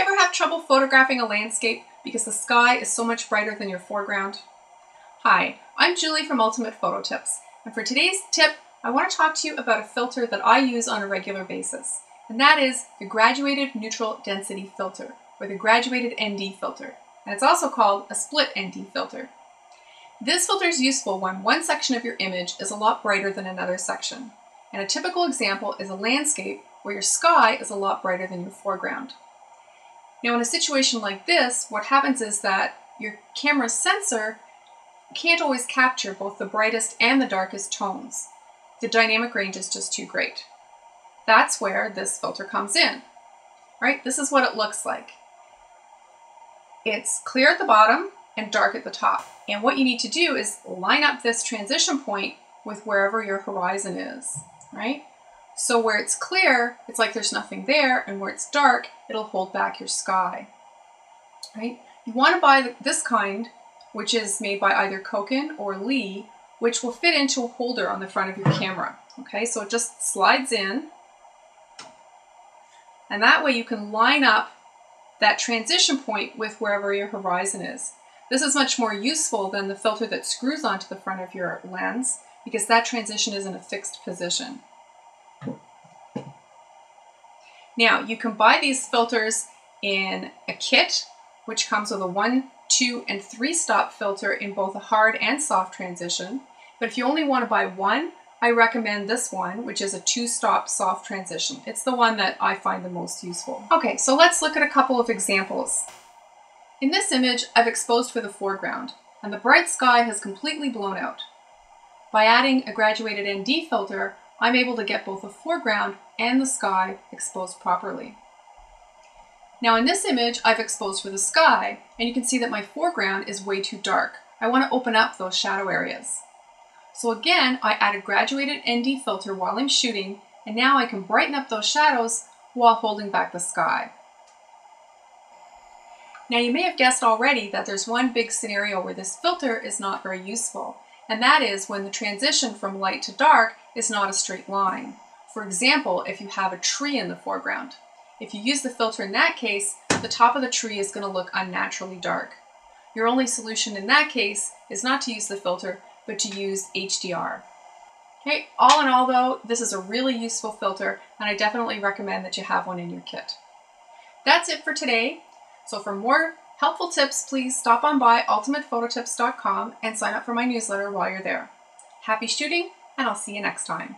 you ever have trouble photographing a landscape because the sky is so much brighter than your foreground? Hi, I'm Julie from Ultimate Photo Tips, and for today's tip, I want to talk to you about a filter that I use on a regular basis, and that is the Graduated Neutral Density Filter, or the Graduated ND filter, and it's also called a Split ND filter. This filter is useful when one section of your image is a lot brighter than another section, and a typical example is a landscape where your sky is a lot brighter than your foreground. Now in a situation like this, what happens is that your camera's sensor can't always capture both the brightest and the darkest tones. The dynamic range is just too great. That's where this filter comes in. Right? This is what it looks like. It's clear at the bottom and dark at the top. And what you need to do is line up this transition point with wherever your horizon is, right? So where it's clear, it's like there's nothing there, and where it's dark, it'll hold back your sky, right? You want to buy this kind, which is made by either Koken or Lee, which will fit into a holder on the front of your camera, okay? So it just slides in, and that way you can line up that transition point with wherever your horizon is. This is much more useful than the filter that screws onto the front of your lens, because that transition is in a fixed position. Now, you can buy these filters in a kit, which comes with a 1, 2, and 3 stop filter in both a hard and soft transition. But if you only want to buy one, I recommend this one, which is a 2-stop soft transition. It's the one that I find the most useful. Okay, so let's look at a couple of examples. In this image, I've exposed for the foreground, and the bright sky has completely blown out. By adding a graduated ND filter, I'm able to get both the foreground and the sky exposed properly. Now in this image, I've exposed for the sky, and you can see that my foreground is way too dark. I want to open up those shadow areas. So again, I add a graduated ND filter while I'm shooting, and now I can brighten up those shadows while holding back the sky. Now you may have guessed already that there's one big scenario where this filter is not very useful, and that is when the transition from light to dark is not a straight line. For example, if you have a tree in the foreground. If you use the filter in that case, the top of the tree is going to look unnaturally dark. Your only solution in that case is not to use the filter, but to use HDR. Okay, all in all though, this is a really useful filter, and I definitely recommend that you have one in your kit. That's it for today. So for more helpful tips, please stop on by ultimatephototips.com and sign up for my newsletter while you're there. Happy shooting, and I'll see you next time.